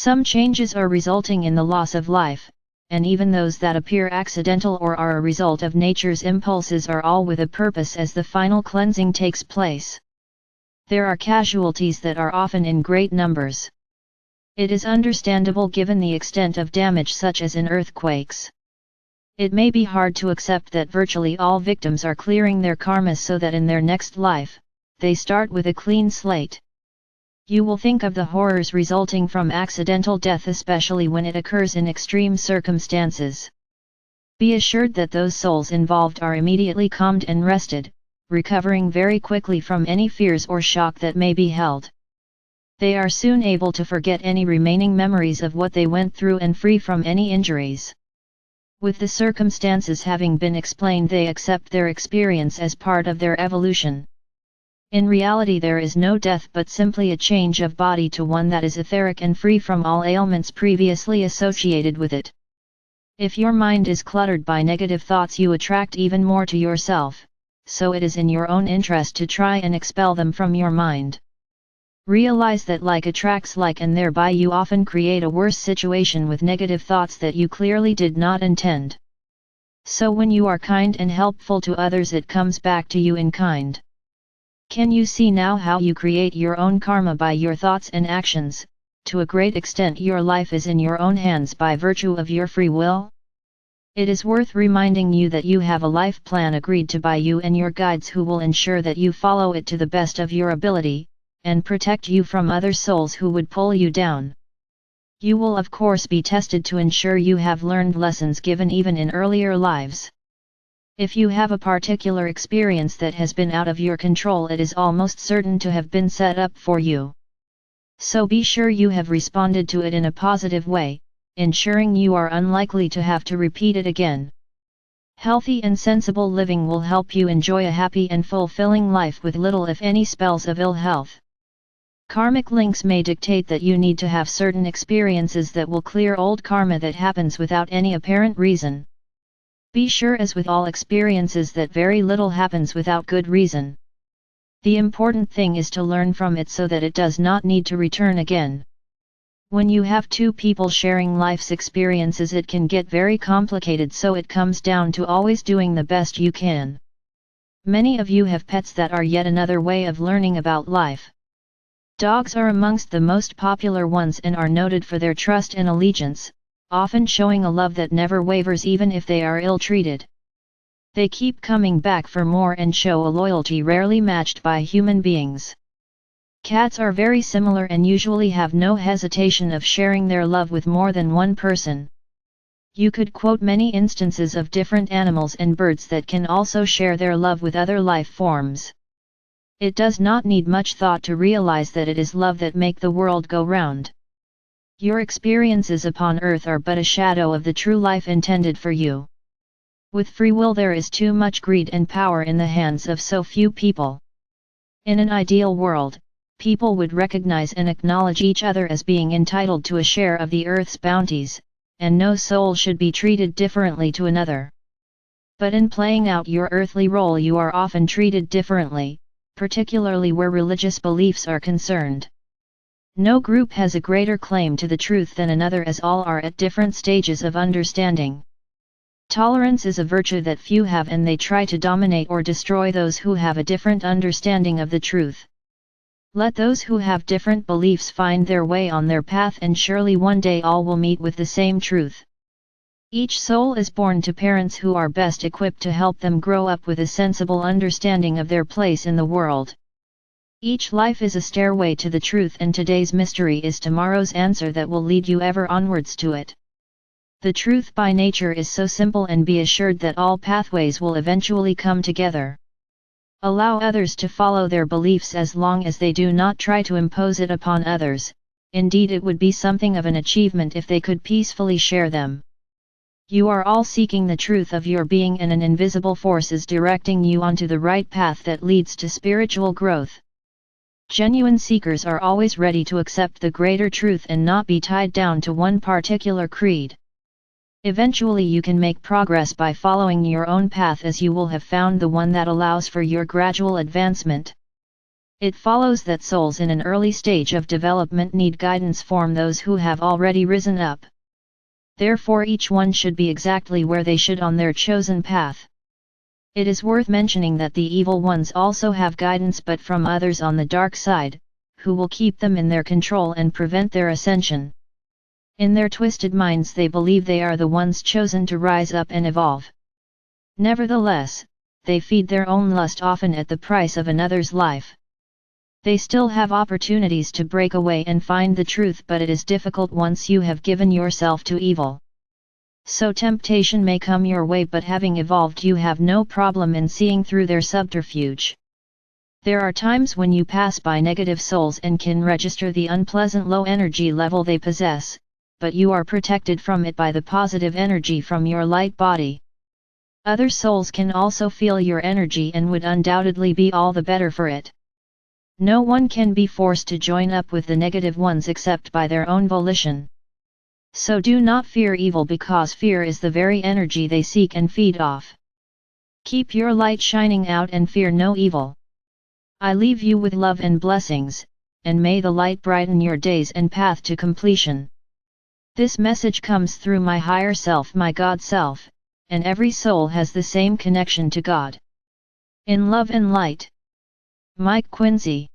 Some changes are resulting in the loss of life, and even those that appear accidental or are a result of nature's impulses are all with a purpose as the final cleansing takes place. There are casualties that are often in great numbers. It is understandable given the extent of damage such as in earthquakes. It may be hard to accept that virtually all victims are clearing their karma so that in their next life, they start with a clean slate. You will think of the horrors resulting from accidental death, especially when it occurs in extreme circumstances. Be assured that those souls involved are immediately calmed and rested, recovering very quickly from any fears or shock that may be held. They are soon able to forget any remaining memories of what they went through and free from any injuries. With the circumstances having been explained, they accept their experience as part of their evolution. In reality, there is no death but simply a change of body to one that is etheric and free from all ailments previously associated with it. If your mind is cluttered by negative thoughts, you attract even more to yourself, so it is in your own interest to try and expel them from your mind. Realize that like attracts like, and thereby you often create a worse situation with negative thoughts that you clearly did not intend. So when you are kind and helpful to others, it comes back to you in kind. Can you see now how you create your own karma by your thoughts and actions? To a great extent your life is in your own hands by virtue of your free will. It is worth reminding you that you have a life plan agreed to by you and your guides who will ensure that you follow it to the best of your ability, and protect you from other souls who would pull you down. You will of course be tested to ensure you have learned lessons given even in earlier lives. If you have a particular experience that has been out of your control, it is almost certain to have been set up for you. So be sure you have responded to it in a positive way, ensuring you are unlikely to have to repeat it again. Healthy and sensible living will help you enjoy a happy and fulfilling life with little if any spells of ill health. Karmic links may dictate that you need to have certain experiences that will clear old karma that happens without any apparent reason. Be sure, as with all experiences, that very little happens without good reason. The important thing is to learn from it so that it does not need to return again. When you have two people sharing life's experiences, it can get very complicated, so it comes down to always doing the best you can. Many of you have pets that are yet another way of learning about life. Dogs are amongst the most popular ones and are noted for their trust and allegiance, often showing a love that never wavers even if they are ill-treated. They keep coming back for more and show a loyalty rarely matched by human beings. Cats are very similar and usually have no hesitation of sharing their love with more than one person. You could quote many instances of different animals and birds that can also share their love with other life forms. It does not need much thought to realize that it is love that makes the world go round. Your experiences upon earth are but a shadow of the true life intended for you. With free will, there is too much greed and power in the hands of so few people. In an ideal world, people would recognize and acknowledge each other as being entitled to a share of the earth's bounties, and no soul should be treated differently to another. But in playing out your earthly role, you are often treated differently, particularly where religious beliefs are concerned. No group has a greater claim to the truth than another, as all are at different stages of understanding. Tolerance is a virtue that few have, and they try to dominate or destroy those who have a different understanding of the truth. Let those who have different beliefs find their way on their path, and surely one day all will meet with the same truth. Each soul is born to parents who are best equipped to help them grow up with a sensible understanding of their place in the world. Each life is a stairway to the truth, and today's mystery is tomorrow's answer that will lead you ever onwards to it. The truth by nature is so simple, and be assured that all pathways will eventually come together. Allow others to follow their beliefs as long as they do not try to impose it upon others. Indeed, it would be something of an achievement if they could peacefully share them. You are all seeking the truth of your being, and an invisible force is directing you onto the right path that leads to spiritual growth. Genuine seekers are always ready to accept the greater truth and not be tied down to one particular creed. Eventually you can make progress by following your own path, as you will have found the one that allows for your gradual advancement. It follows that souls in an early stage of development need guidance from those who have already risen up. Therefore each one should be exactly where they should on their chosen path. It is worth mentioning that the evil ones also have guidance but from others on the dark side, who will keep them in their control and prevent their ascension. In their twisted minds they believe they are the ones chosen to rise up and evolve. Nevertheless, they feed their own lust often at the price of another's life. They still have opportunities to break away and find the truth, but it is difficult once you have given yourself to evil. So temptation may come your way, but having evolved you have no problem in seeing through their subterfuge. There are times when you pass by negative souls and can register the unpleasant low energy level they possess, but you are protected from it by the positive energy from your light body. Other souls can also feel your energy and would undoubtedly be all the better for it. No one can be forced to join up with the negative ones except by their own volition. So do not fear evil, because fear is the very energy they seek and feed off. Keep your light shining out and fear no evil. I leave you with love and blessings, and may the light brighten your days and path to completion. This message comes through my higher self, my God self, and every soul has the same connection to God. In love and light. Mike Quinsey.